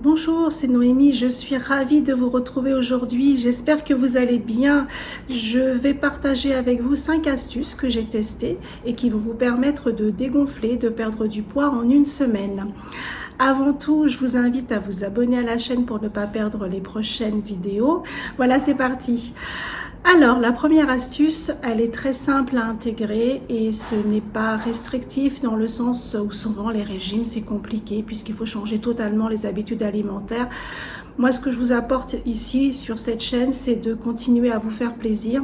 Bonjour, c'est Noémie, je suis ravie de vous retrouver aujourd'hui, j'espère que vous allez bien. Je vais partager avec vous 5 astuces que j'ai testées et qui vont vous permettre de dégonfler, de perdre du poids en une semaine. Avant tout, je vous invite à vous abonner à la chaîne pour ne pas perdre les prochaines vidéos. Voilà, c'est parti. Alors, la première astuce, elle est très simple à intégrer et ce n'est pas restrictif dans le sens où souvent les régimes, c'est compliqué puisqu'il faut changer totalement les habitudes alimentaires. Moi, ce que je vous apporte ici sur cette chaîne, c'est de continuer à vous faire plaisir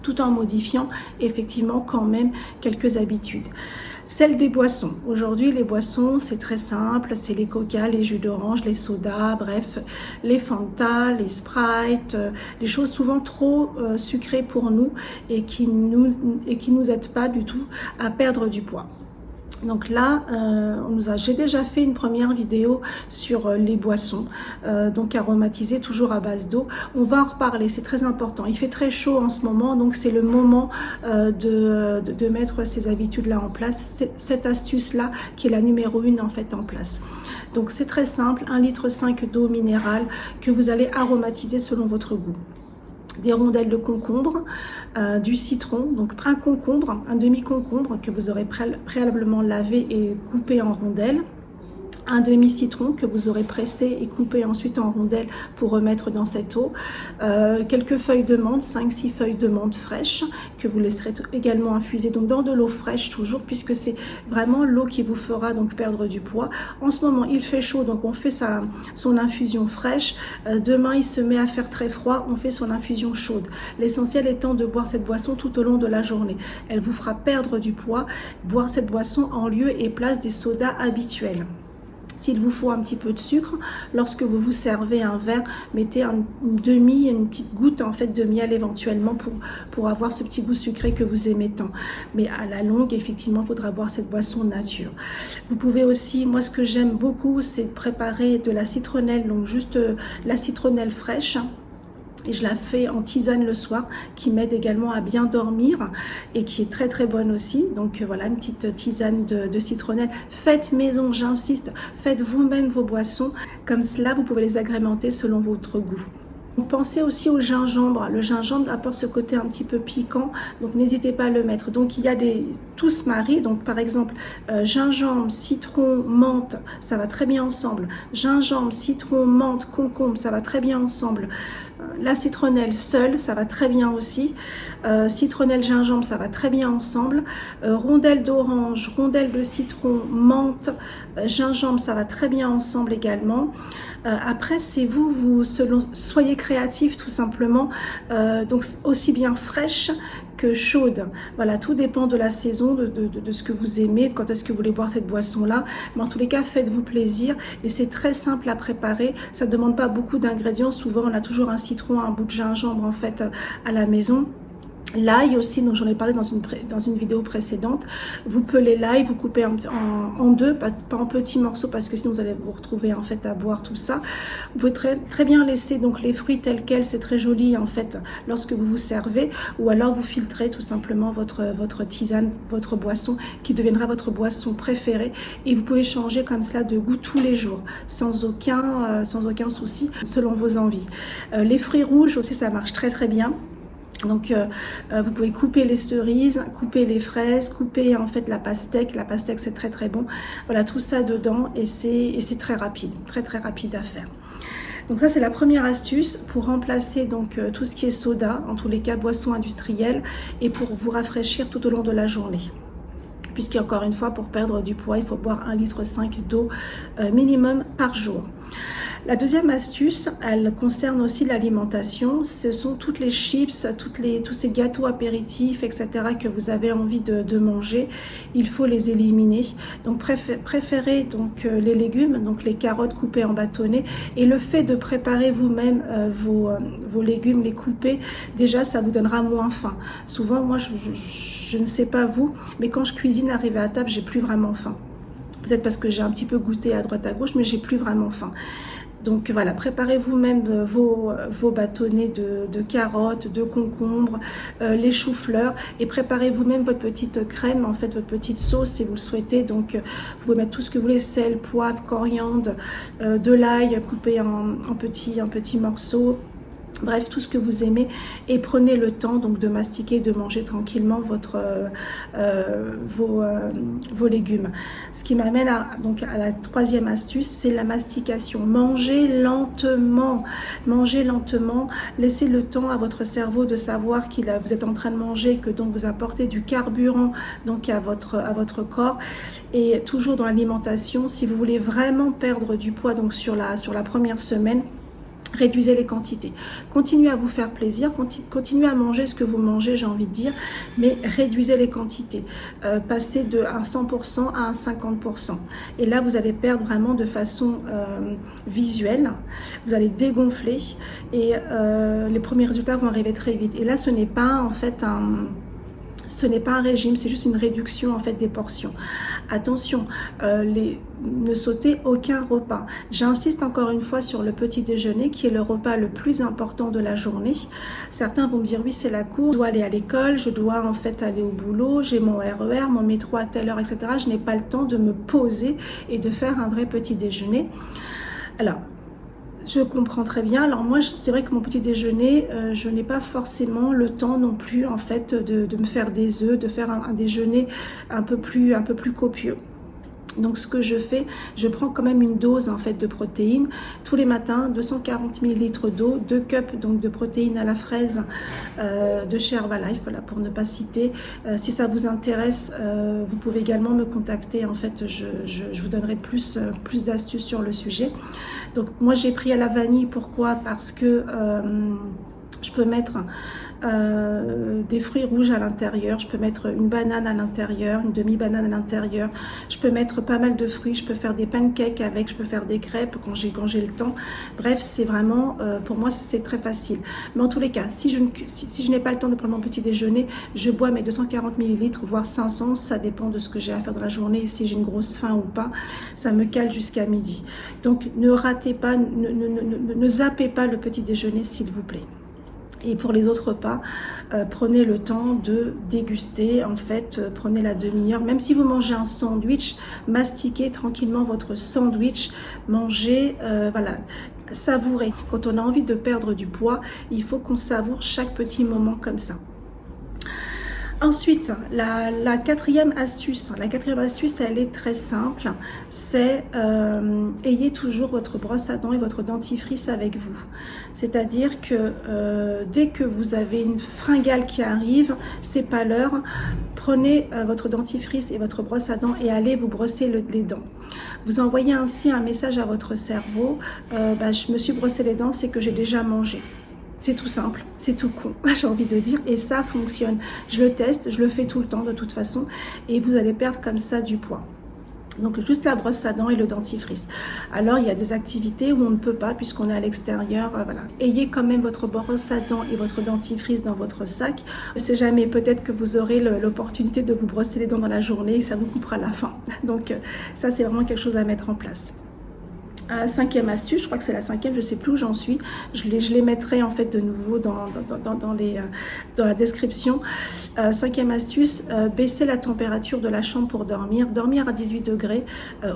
tout en modifiant effectivement quand même quelques habitudes. Celle des boissons. Aujourd'hui, les boissons, c'est très simple. C'est les coca, les jus d'orange, les sodas, bref, les Fanta, les Sprite, les choses souvent trop sucrées pour nous et qui nous aident pas du tout à perdre du poids. Donc là, j'ai déjà fait une première vidéo sur les boissons, donc aromatisées, toujours à base d'eau. On va en reparler, c'est très important. Il fait très chaud en ce moment, donc c'est le moment de mettre ces habitudes-là en place. Cette astuce-là qui est la numéro 1 en fait en place. Donc c'est très simple, 1,5 litre d'eau minérale que vous allez aromatiser selon votre goût. Des rondelles de concombre, du citron, donc un concombre, un demi-concombre que vous aurez préalablement lavé et coupé en rondelles, un demi-citron que vous aurez pressé et coupé ensuite en rondelles pour remettre dans cette eau, quelques feuilles de menthe, 5-6 feuilles de menthe fraîches que vous laisserez également infuser donc dans de l'eau fraîche toujours, puisque c'est vraiment l'eau qui vous fera donc perdre du poids. En ce moment il fait chaud, donc on fait son infusion fraîche. Demain il se met à faire très froid, on fait son infusion chaude. L'essentiel étant de boire cette boisson tout au long de la journée. Elle vous fera perdre du poids, boire cette boisson en lieu et place des sodas habituels. S'il vous faut un petit peu de sucre, lorsque vous vous servez un verre, mettez une petite goutte en fait de miel éventuellement pour avoir ce petit goût sucré que vous aimez tant. Mais à la longue, effectivement, il faudra boire cette boisson nature. Vous pouvez aussi, moi ce que j'aime beaucoup, c'est de préparer de la citronnelle, donc juste la citronnelle fraîche. Et je la fais en tisane le soir, qui m'aide également à bien dormir et qui est très très bonne aussi. Donc voilà, une petite tisane de citronnelle. Faites maison, j'insiste, faites vous-même vos boissons. Comme cela, vous pouvez les agrémenter selon votre goût. Pensez aussi au gingembre. Le gingembre apporte ce côté un petit peu piquant, donc n'hésitez pas à le mettre. Donc il y a tout se marie, donc par exemple gingembre, citron, menthe, ça va très bien ensemble. Gingembre, citron, menthe, concombre, ça va très bien ensemble. La citronnelle seule, ça va très bien aussi. Citronnelle, gingembre, ça va très bien ensemble. Rondelle d'orange, rondelle de citron, menthe, gingembre, ça va très bien ensemble également. Après, c'est soyez créatif tout simplement. Donc aussi bien fraîche que chaude. Voilà, tout dépend de la saison, de ce que vous aimez, quand est-ce que vous voulez boire cette boisson-là. Mais en tous les cas, faites-vous plaisir et c'est très simple à préparer. Ça ne demande pas beaucoup d'ingrédients. Souvent, on a toujours un citron, un bout de gingembre en fait à la maison. L'ail aussi, donc j'en ai parlé dans une vidéo précédente. Vous pelez l'ail, vous coupez en deux, pas en petits morceaux parce que sinon vous allez vous retrouver en fait à boire tout ça. Vous pouvez très bien laisser donc les fruits tels quels, c'est très joli en fait lorsque vous vous servez, ou alors vous filtrez tout simplement votre tisane, votre boisson qui deviendra votre boisson préférée et vous pouvez changer comme cela de goût tous les jours sans aucun souci selon vos envies. Les fruits rouges aussi, ça marche très très bien. Donc vous pouvez couper les cerises, couper les fraises, couper en fait la pastèque c'est très très bon. Voilà, tout ça dedans et c'est très rapide à faire. Donc ça c'est la première astuce pour remplacer donc tout ce qui est soda, en tous les cas boissons industrielles, et pour vous rafraîchir tout au long de la journée. Puisqu'encore une fois, pour perdre du poids, il faut boire 1,5 litre d'eau minimum par jour. La deuxième astuce, elle concerne aussi l'alimentation. Ce sont toutes les chips, tous ces gâteaux apéritifs, etc. que vous avez envie de manger. Il faut les éliminer. Donc préférez donc les légumes, donc les carottes coupées en bâtonnets. Et le fait de préparer vous-même vos légumes, les couper, déjà ça vous donnera moins faim. Souvent, moi je ne sais pas vous, mais quand je cuisine, arrivé à table, j'ai plus vraiment faim. Peut-être parce que j'ai un petit peu goûté à droite à gauche, mais j'ai plus vraiment faim. Donc voilà, préparez vous-même vos bâtonnets de carottes, de concombres, les choux-fleurs, et préparez vous-même votre petite crème, en fait votre petite sauce si vous le souhaitez. Donc vous pouvez mettre tout ce que vous voulez, sel, poivre, coriandre, de l'ail coupé en petits morceaux. Bref, tout ce que vous aimez, et prenez le temps donc de mastiquer, de manger tranquillement vos légumes. Ce qui m'amène donc à la troisième astuce, c'est la mastication. Mangez lentement, laissez le temps à votre cerveau de savoir vous êtes en train de manger, que donc vous apportez du carburant donc à votre corps. Et toujours dans l'alimentation, si vous voulez vraiment perdre du poids donc sur la première semaine, réduisez les quantités. Continuez à vous faire plaisir, continuez à manger ce que vous mangez, j'ai envie de dire, mais réduisez les quantités. Passez de un 100% à un 50%. Et là, vous allez perdre vraiment de façon visuelle. Vous allez dégonfler et les premiers résultats vont arriver très vite. Et là, ce n'est pas en fait ce n'est pas un régime, c'est juste une réduction en fait des portions. Attention, ne sautez aucun repas. J'insiste encore une fois sur le petit déjeuner qui est le repas le plus important de la journée. Certains vont me dire oui, c'est la course, je dois aller à l'école, je dois en fait aller au boulot, j'ai mon RER, mon métro à telle heure, etc. Je n'ai pas le temps de me poser et de faire un vrai petit déjeuner. Alors, je comprends très bien. Alors moi, c'est vrai que mon petit déjeuner, je n'ai pas forcément le temps non plus en fait de me faire des œufs, de faire un déjeuner un peu plus copieux. Donc ce que je fais, je prends quand même une dose en fait de protéines tous les matins, 240 ml d'eau, 2 cups donc de protéines à la fraise de chez Herbalife, voilà, pour ne pas citer. Si ça vous intéresse, vous pouvez également me contacter. En fait, je vous donnerai plus d'astuces sur le sujet. Donc moi j'ai pris à la vanille. Pourquoi? Parce que je peux mettre des fruits rouges à l'intérieur, je peux mettre une banane à l'intérieur, une demi-banane à l'intérieur, je peux mettre pas mal de fruits, je peux faire des pancakes avec, je peux faire des crêpes quand j'ai le temps. Bref, c'est vraiment, pour moi, c'est très facile. Mais en tous les cas, si je n'ai pas le temps de prendre mon petit déjeuner, je bois mes 240 ml, voire 500, ça dépend de ce que j'ai à faire dans la journée, si j'ai une grosse faim ou pas, ça me cale jusqu'à midi. Donc, ne ratez pas, ne zappez pas le petit déjeuner, s'il vous plaît. Et pour les autres repas, prenez le temps de déguster, en fait, prenez la demi-heure. Même si vous mangez un sandwich, mastiquez tranquillement votre sandwich, mangez, voilà, savourez. Quand on a envie de perdre du poids, il faut qu'on savoure chaque petit moment comme ça. Ensuite, la quatrième astuce, elle est très simple, c'est ayez toujours votre brosse à dents et votre dentifrice avec vous. C'est-à-dire que dès que vous avez une fringale qui arrive, c'est pas l'heure, prenez votre dentifrice et votre brosse à dents et allez vous brosser les dents. Vous envoyez ainsi un message à votre cerveau, je me suis brossé les dents, c'est que j'ai déjà mangé. C'est tout simple, c'est tout con, j'ai envie de dire, et ça fonctionne. Je le teste, je le fais tout le temps de toute façon, et vous allez perdre comme ça du poids. Donc juste la brosse à dents et le dentifrice. Alors il y a des activités où on ne peut pas puisqu'on est à l'extérieur, voilà. Ayez quand même votre brosse à dents et votre dentifrice dans votre sac. On ne sait jamais, peut-être que vous aurez l'opportunité de vous brosser les dents dans la journée et ça vous coupera la faim. Donc ça c'est vraiment quelque chose à mettre en place. Cinquième astuce, je crois que c'est la cinquième, je ne sais plus où j'en suis, je les mettrai en fait de nouveau dans la description. Cinquième astuce, baisser la température de la chambre pour dormir. Dormir à 18 degrés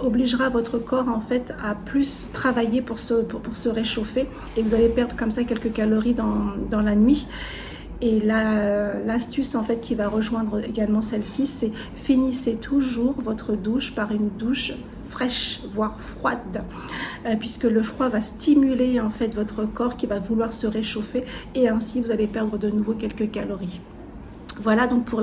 obligera votre corps en fait à plus travailler pour se réchauffer et vous allez perdre comme ça quelques calories dans la nuit. Et l'astuce en fait qui va rejoindre également celle-ci, c'est finissez toujours votre douche par une douche fraîche, voire froide, puisque le froid va stimuler en fait votre corps qui va vouloir se réchauffer et ainsi vous allez perdre de nouveau quelques calories. Voilà donc pour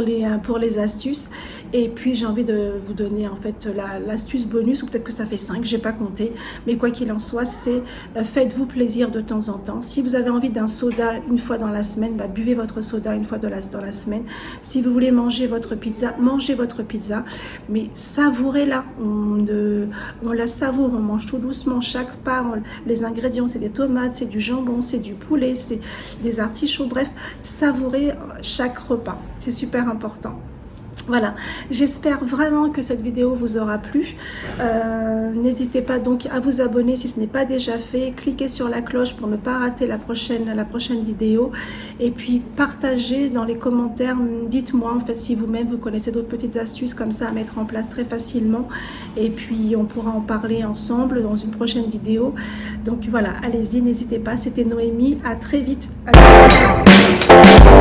les astuces. Et puis j'ai envie de vous donner en fait l'astuce bonus, ou peut-être que ça fait 5, j'ai pas compté, mais quoi qu'il en soit, c'est faites-vous plaisir de temps en temps. Si vous avez envie d'un soda une fois dans la semaine, buvez votre soda une fois dans la semaine. Si vous voulez manger votre pizza, mangez votre pizza, mais savourez-la. On la savoure, on mange tout doucement chaque part. Les ingrédients, c'est des tomates, c'est du jambon, c'est du poulet, c'est des artichauts, bref, savourez chaque repas, c'est super important. Voilà, j'espère vraiment que cette vidéo vous aura plu. N'hésitez pas donc à vous abonner si ce n'est pas déjà fait. Cliquez sur la cloche pour ne pas rater la prochaine vidéo. Et puis partagez dans les commentaires. Dites-moi en fait si vous-même vous connaissez d'autres petites astuces comme ça à mettre en place très facilement. Et puis on pourra en parler ensemble dans une prochaine vidéo. Donc voilà, allez-y, n'hésitez pas. C'était Noémie. À très vite. À